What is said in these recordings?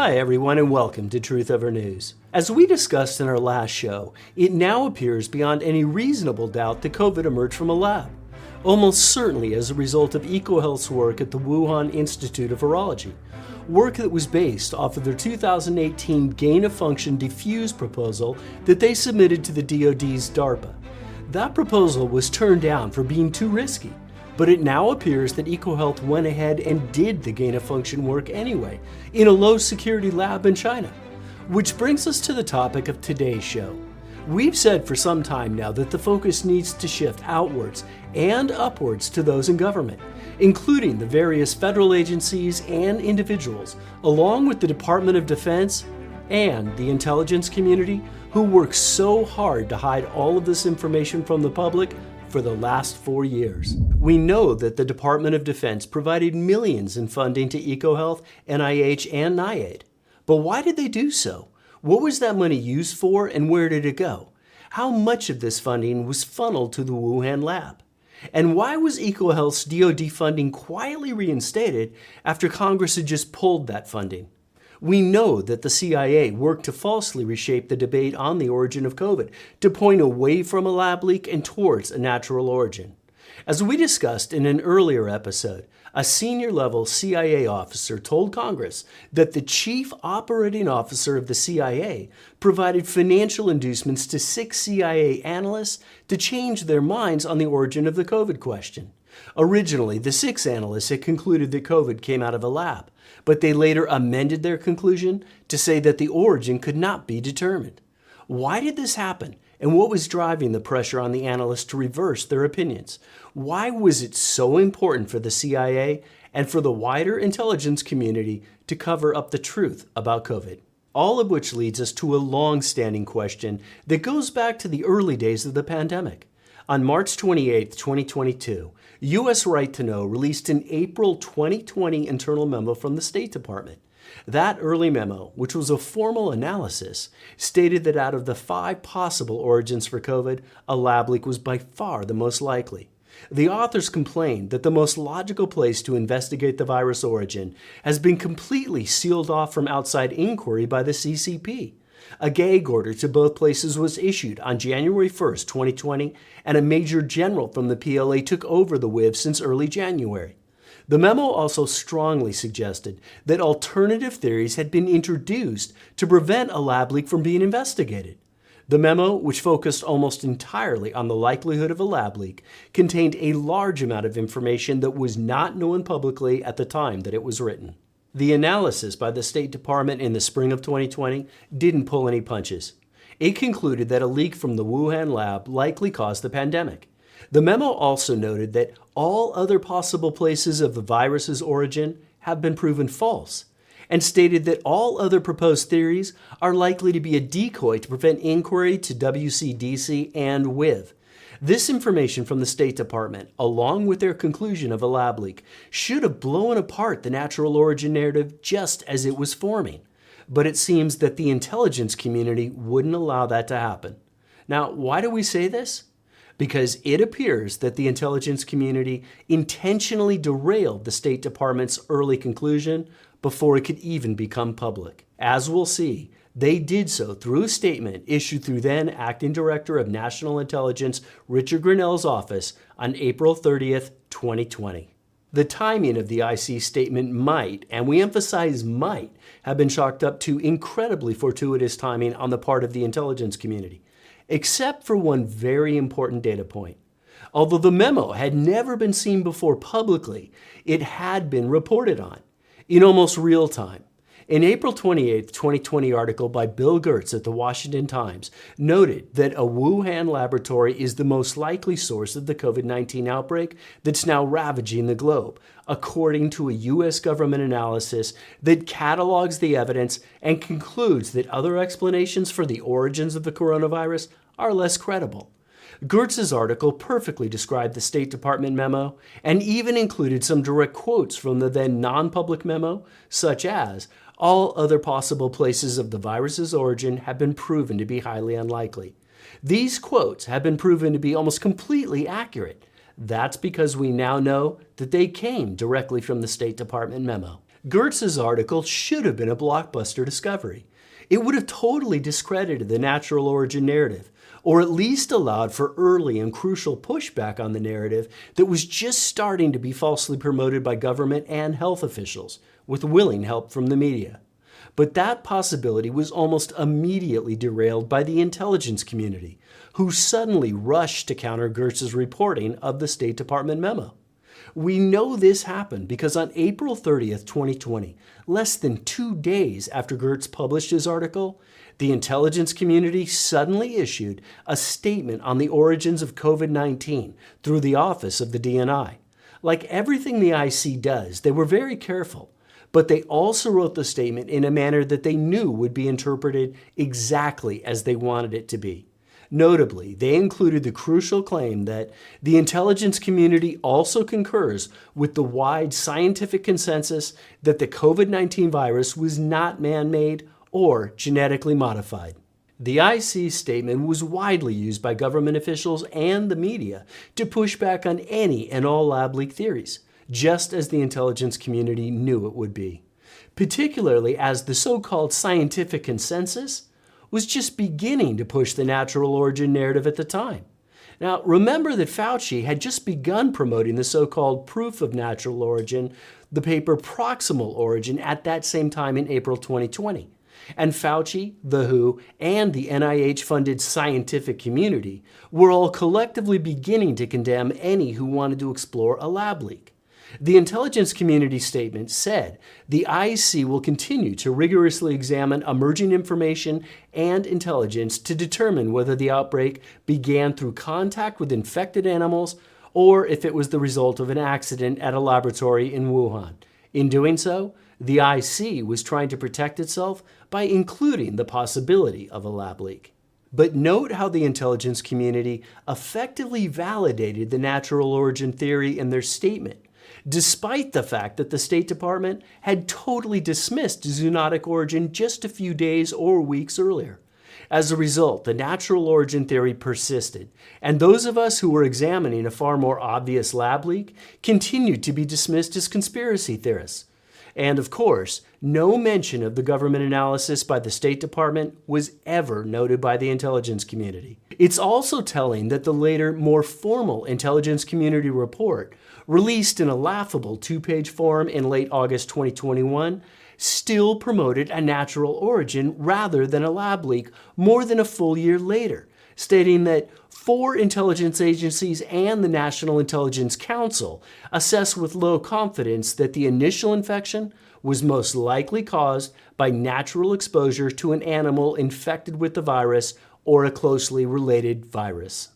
Hi everyone and welcome to Truth Over News. As we discussed in our last show, it now appears beyond any reasonable doubt that COVID emerged from a lab, almost certainly as a result of EcoHealth's work at the Wuhan Institute of Virology, work that was based off of their 2018 gain-of-function diffuse proposal that they submitted to the DoD's DARPA. That proposal was turned down for being too risky, but it now appears that EcoHealth went ahead and did the gain-of-function work anyway, in a low-security lab in China. Which brings us to the topic of today's show. We've said for some time now that the focus needs to shift outwards and upwards to those in government, including the various federal agencies and individuals, along with the Department of Defense and the intelligence community, who work so hard to hide all of this information from the public for the last 4 years. We know that the Department of Defense provided millions in funding to EcoHealth, NIH, and NIAID. But why did they do so? What was that money used for and where did it go? How much of this funding was funneled to the Wuhan lab? And why was EcoHealth's DoD funding quietly reinstated after Congress had just pulled that funding? We know that the CIA worked to falsely reshape the debate on the origin of COVID to point away from a lab leak and towards a natural origin. As we discussed in an earlier episode, a senior-level CIA officer told Congress that the chief operating officer of the CIA provided financial inducements to 6 CIA analysts to change their minds on the origin of the COVID question. Originally, the 6 analysts had concluded that COVID came out of a lab, but they later amended their conclusion to say that the origin could not be determined. Why did this happen, and what was driving the pressure on the analysts to reverse their opinions? Why was it so important for the CIA and for the wider intelligence community to cover up the truth about COVID? All of which leads us to a long-standing question that goes back to the early days of the pandemic. On March 28, 2022, U.S. Right to Know released an April 2020 internal memo from the State Department. That early memo, which was a formal analysis, stated that out of the 5 possible origins for COVID, a lab leak was by far the most likely. The authors complained that the most logical place to investigate the virus origin has been completely sealed off from outside inquiry by the CCP. A gag order to both places was issued on January 1, 2020, and a major general from the PLA took over the WIV since early January. The memo also strongly suggested that alternative theories had been introduced to prevent a lab leak from being investigated. The memo, which focused almost entirely on the likelihood of a lab leak, contained a large amount of information that was not known publicly at the time that it was written. The analysis by the State Department in the spring of 2020 didn't pull any punches. It concluded that a leak from the Wuhan lab likely caused the pandemic. The memo also noted that all other possible places of the virus's origin have been proven false, and stated that all other proposed theories are likely to be a decoy to prevent inquiry to WCDC and WIV. This information from the State Department, along with their conclusion of a lab leak, should have blown apart the natural origin narrative just as it was forming. But it seems that the intelligence community wouldn't allow that to happen. Now, why do we say this? Because it appears that the intelligence community intentionally derailed the State Department's early conclusion before it could even become public. As we'll see, they did so through a statement issued through then Acting Director of National Intelligence Richard Grenell's office on April 30th, 2020. The timing of the IC statement might, and we emphasize might, have been chalked up to incredibly fortuitous timing on the part of the intelligence community, except for one very important data point. Although the memo had never been seen before publicly, it had been reported on in almost real time. An April 28, 2020 article by Bill Gertz at the Washington Times noted that a Wuhan laboratory is the most likely source of the COVID-19 outbreak that's now ravaging the globe, according to a U.S. government analysis that catalogs the evidence and concludes that other explanations for the origins of the coronavirus are less credible. Gertz's article perfectly described the State Department memo and even included some direct quotes from the then non-public memo, such as, "All other possible places of the virus's origin have been proven to be highly unlikely." These quotes have been proven to be almost completely accurate. That's because we now know that they came directly from the State Department memo. Gertz's article should have been a blockbuster discovery. It would have totally discredited the natural origin narrative, or at least allowed for early and crucial pushback on the narrative that was just starting to be falsely promoted by government and health officials, with willing help from the media. But that possibility was almost immediately derailed by the intelligence community, who suddenly rushed to counter Gertz's reporting of the State Department memo. We know this happened because on April 30th, 2020, less than 2 days after Gertz published his article, the intelligence community suddenly issued a statement on the origins of COVID-19 through the office of the DNI. Like everything the IC does, they were very careful, but they also wrote the statement in a manner that they knew would be interpreted exactly as they wanted it to be. Notably, they included the crucial claim that the intelligence community also concurs with the wide scientific consensus that the COVID-19 virus was not man-made or genetically modified. The IC statement was widely used by government officials and the media to push back on any and all lab leak theories, just as the intelligence community knew it would be, particularly as the so-called scientific consensus was just beginning to push the natural origin narrative at the time. Now, remember that Fauci had just begun promoting the so-called proof of natural origin, the paper Proximal Origin, at that same time in April 2020. And Fauci, the WHO, and the NIH-funded scientific community were all collectively beginning to condemn any who wanted to explore a lab leak. The intelligence community statement said the IC will continue to rigorously examine emerging information and intelligence to determine whether the outbreak began through contact with infected animals or if it was the result of an accident at a laboratory in Wuhan. In doing so, the IC was trying to protect itself by including the possibility of a lab leak. But note how the intelligence community effectively validated the natural origin theory in their statement, despite the fact that the State Department had totally dismissed zoonotic origin just a few days or weeks earlier. As a result, the natural origin theory persisted, and those of us who were examining a far more obvious lab leak continued to be dismissed as conspiracy theorists. And of course, no mention of the government analysis by the State Department was ever noted by the intelligence community. It's also telling that the later, more formal intelligence community report, released in a laughable 2-page form in late August 2021, still promoted a natural origin rather than a lab leak more than a full year later, stating that 4 intelligence agencies and the National Intelligence Council assess with low confidence that the initial infection was most likely caused by natural exposure to an animal infected with the virus or a closely related virus.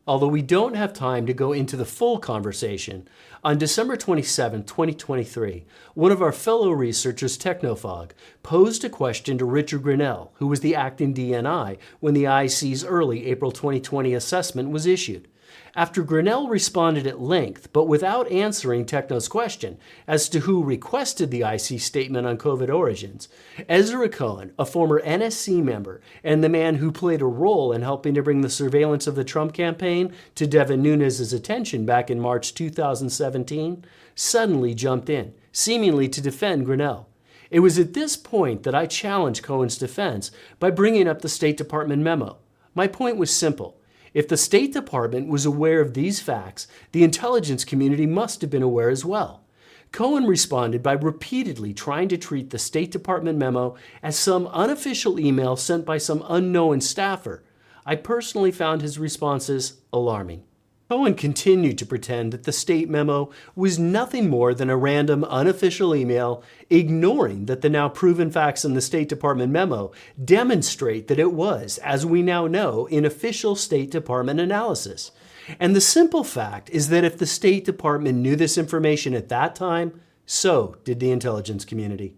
Although we don't have time to go into the full conversation, on December 27, 2023, one of our fellow researchers, Technofog, posed a question to Richard Grinnell, who was the acting DNI when the IC's early April 2020 assessment was issued. After Grinnell responded at length, but without answering Techno's question as to who requested the IC statement on COVID origins, Ezra Cohen, a former NSC member and the man who played a role in helping to bring the surveillance of the Trump campaign to Devin Nunes' attention back in March 2017, suddenly jumped in, seemingly to defend Grinnell. It was at this point that I challenged Cohen's defense by bringing up the State Department memo. My point was simple. If the State Department was aware of these facts, the intelligence community must have been aware as well. Cohen responded by repeatedly trying to treat the State Department memo as some unofficial email sent by some unknown staffer. I personally found his responses alarming. Cohen continued to pretend that the state memo was nothing more than a random unofficial email, ignoring that the now proven facts in the State Department memo demonstrate that it was, as we now know, an official State Department analysis. And the simple fact is that if the State Department knew this information at that time, so did the intelligence community.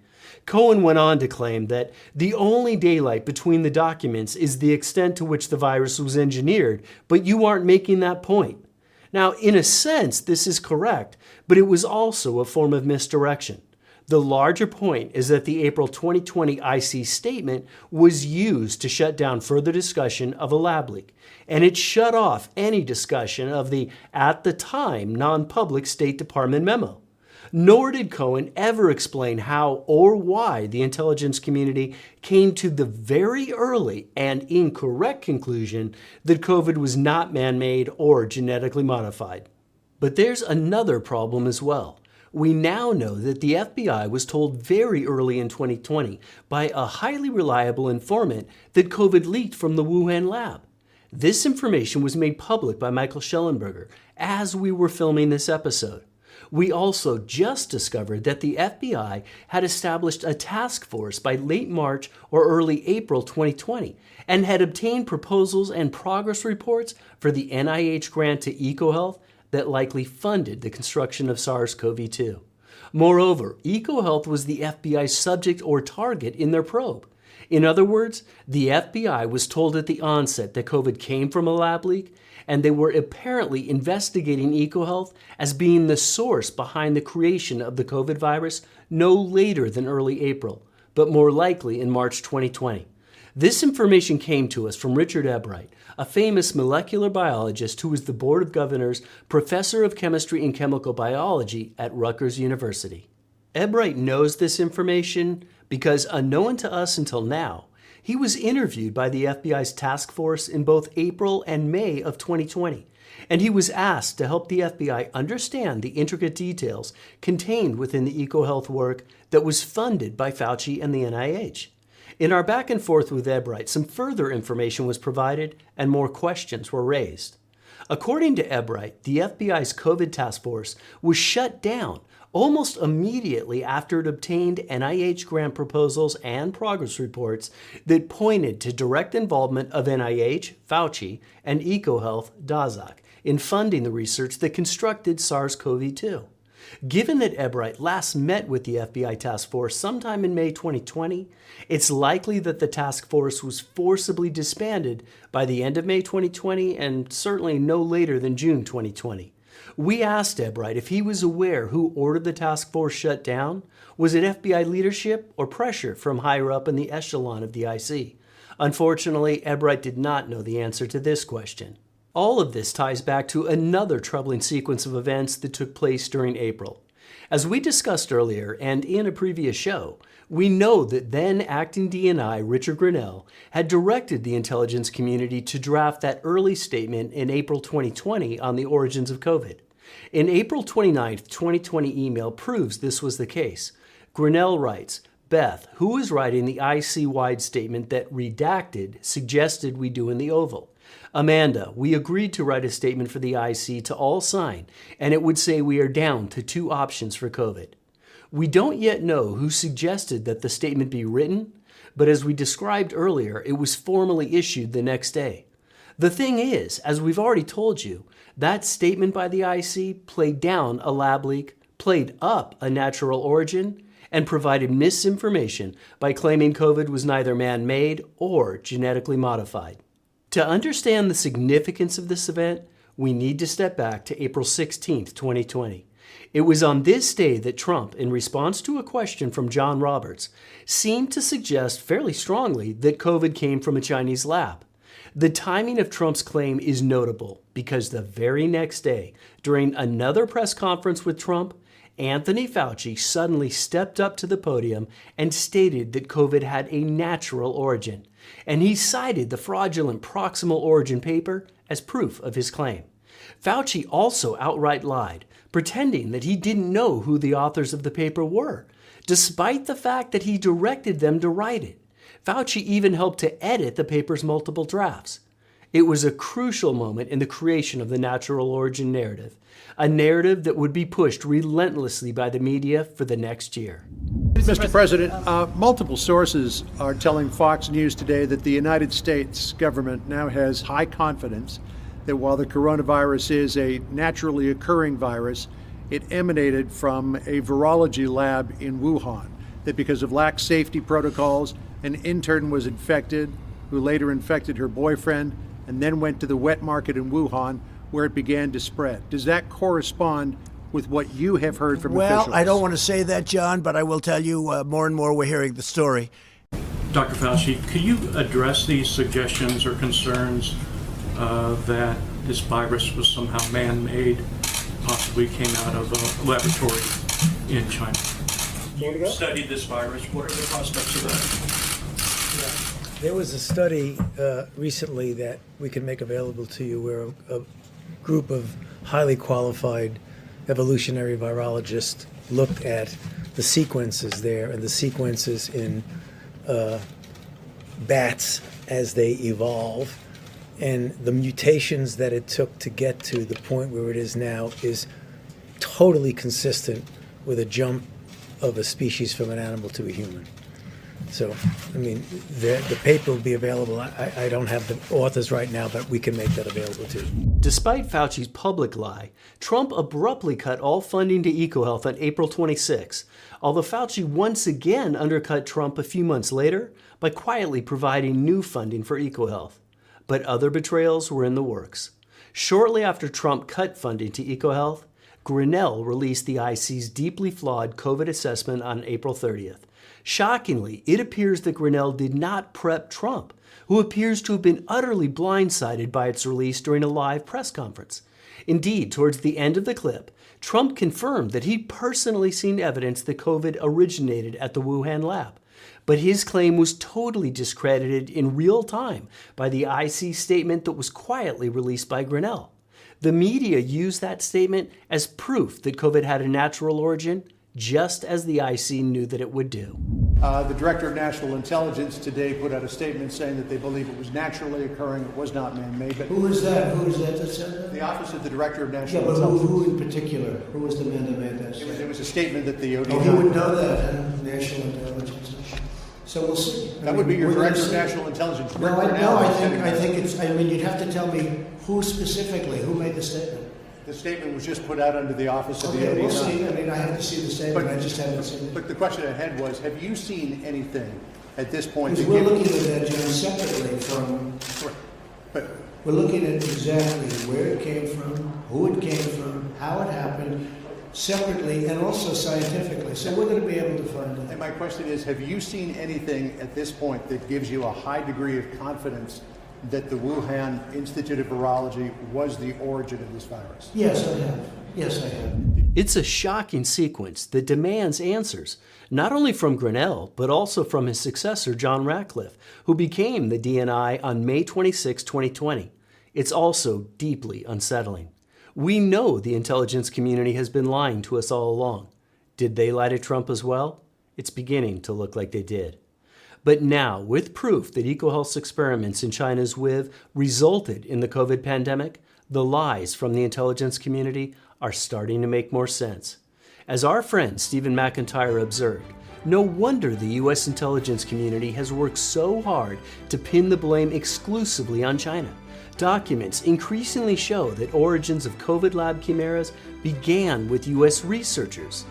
Cohen went on to claim that the only daylight between the documents is the extent to which the virus was engineered, but you aren't making that point. Now, in a sense, this is correct, but it was also a form of misdirection. The larger point is that the April 2020 IC statement was used to shut down further discussion of a lab leak, and it shut off any discussion of the, at the time, non-public State Department memo. Nor did Cohen ever explain how or why the intelligence community came to the very early and incorrect conclusion that COVID was not man-made or genetically modified. But there's another problem as well. We now know that the FBI was told very early in 2020 by a highly reliable informant that COVID leaked from the Wuhan lab. This information was made public by Michael Schellenberger as we were filming this episode. We also just discovered that the FBI had established a task force by late March or early April 2020 and had obtained proposals and progress reports for the NIH grant to EcoHealth that likely funded the construction of SARS-CoV-2. Moreover, EcoHealth was the FBI's subject or target in their probe. In other words, the FBI was told at the onset that COVID came from a lab leak, and they were apparently investigating EcoHealth as being the source behind the creation of the COVID virus no later than early April, but more likely in March 2020. This information came to us from Richard Ebright, a famous molecular biologist who was the Board of Governors Professor of Chemistry and Chemical Biology at Rutgers University. Ebright knows this information because, unknown to us until now, he was interviewed by the FBI's task force in both April and May of 2020, and he was asked to help the FBI understand the intricate details contained within the EcoHealth work that was funded by Fauci and the NIH. In our back and forth with Ebright, some further information was provided and more questions were raised. According to Ebright, the FBI's COVID task force was shut down almost immediately after it obtained NIH grant proposals and progress reports that pointed to direct involvement of NIH, Fauci, and EcoHealth, Daszak, in funding the research that constructed SARS-CoV-2. Given that Ebright last met with the FBI task force sometime in May 2020, it's likely that the task force was forcibly disbanded by the end of May 2020 and certainly no later than June 2020. We asked Ebright if he was aware who ordered the task force shut down. Was it FBI leadership or pressure from higher up in the echelon of the IC? Unfortunately, Ebright did not know the answer to this question. All of this ties back to another troubling sequence of events that took place during April. As we discussed earlier and in a previous show, we know that then acting DNI Richard Grinnell had directed the intelligence community to draft that early statement in April 2020 on the origins of COVID. An April 29, 2020 email proves this was the case. Grinnell writes, Beth, who is writing the IC-wide statement that redacted suggested we do in the Oval. Amanda, we agreed to write a statement for the IC to all sign, and it would say we are down to 2 options for COVID. We don't yet know who suggested that the statement be written, but as we described earlier, it was formally issued the next day. The thing is, as we've already told you, that statement by the IC played down a lab leak, played up a natural origin, and provided misinformation by claiming COVID was neither man-made or genetically modified. To understand the significance of this event, we need to step back to April 16, 2020. It was on this day that Trump, in response to a question from John Roberts, seemed to suggest fairly strongly that COVID came from a Chinese lab. The timing of Trump's claim is notable because the very next day, during another press conference with Trump, Anthony Fauci suddenly stepped up to the podium and stated that COVID had a natural origin, and he cited the fraudulent proximal origin paper as proof of his claim. Fauci also outright lied, pretending that he didn't know who the authors of the paper were, despite the fact that he directed them to write it. Fauci even helped to edit the paper's multiple drafts. It was a crucial moment in the creation of the natural origin narrative, a narrative that would be pushed relentlessly by the media for the next year. Mr. President, multiple sources are telling Fox News today that the United States government now has high confidence that while the coronavirus is a naturally occurring virus, it emanated from a virology lab in Wuhan, that because of lax safety protocols, an intern was infected, who later infected her boyfriend, and then went to the wet market in Wuhan, where it began to spread. Does that correspond with what you have heard from officials? Well, I don't want to say that, John, but I will tell you more and more we're hearing the story. Dr. Fauci, could you address these suggestions or concerns that this virus was somehow man-made, possibly came out of a laboratory? in China. You studied this virus. What are the prospects of that? There was a study recently that we can make available to you where a group of highly qualified evolutionary virologists looked at the sequences there and the sequences in bats as they evolve. And the mutations that it took to get to the point where it is now is totally consistent with a jump of a species from an animal to a human. So, I mean, the paper will be available. I don't have the authors right now, but we can make that available too. Despite Fauci's public lie, Trump abruptly cut all funding to EcoHealth on April 26, although Fauci once again undercut Trump a few months later by quietly providing new funding for EcoHealth. But other betrayals were in the works. Shortly after Trump cut funding to EcoHealth, Grinnell released the IC's deeply flawed COVID assessment on April 30th. Shockingly, it appears that Grinnell did not prep Trump, who appears to have been utterly blindsided by its release during a live press conference. Indeed, towards the end of the clip, Trump confirmed that he'd personally seen evidence that COVID originated at the Wuhan lab. But his claim was totally discredited in real time by the IC statement that was quietly released by Grinnell. The media used that statement as proof that COVID had a natural origin, just as the IC knew that it would do. The Director of National Intelligence today put out a statement saying that they believe it was naturally occurring, it was not man-made. But Who is that? Who is that that said that? the Office of the Director of Yeah, National but Intelligence. who in particular? Who was the man that made that It statement? was a statement that the ODI... Oh, you would know that, huh? National Intelligence. So we'll see. That would be your We're gonna Director of see. National Intelligence. No, Rick I Grinnell, think it's, I mean, you'd have to tell me who specifically, who made the statement. The statement was just put out under the Office of the Okay, ODI. we'll see. I mean, I have to see the statement, I just haven't seen it. But the question I had was, have you seen anything at this point Because that we're gives... looking at that, John, separately from, But we're looking at exactly where it came from, who it came from, how it happened, separately and also scientifically. So we're going to be able to find and it. my question is, have you seen anything at this point that gives you a high degree of confidence that the Wuhan Institute of Virology was the origin of this virus? Yes, I have. Yes, I have. It's a shocking sequence that demands answers, not only from Grinnell, but also from his successor, John Ratcliffe, who became the DNI on May 26, 2020. It's also deeply unsettling. We know the intelligence community has been lying to us all along. Did they lie to Trump as well? It's beginning to look like they did. But now, with proof that EcoHealth's experiments in China's Wuhan resulted in the COVID pandemic, the lies from the intelligence community are starting to make more sense. As our friend Stephen McIntyre observed, no wonder the U.S. intelligence community has worked so hard to pin the blame exclusively on China. Documents increasingly show that origins of COVID lab chimeras began with U.S. researchers.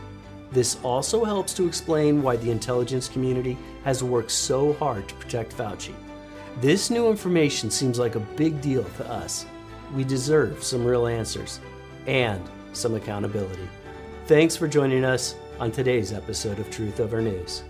This also helps to explain why the intelligence community has worked so hard to protect Fauci. This new information seems like a big deal to us. We deserve some real answers and some accountability. Thanks for joining us on today's episode of Truth Over News.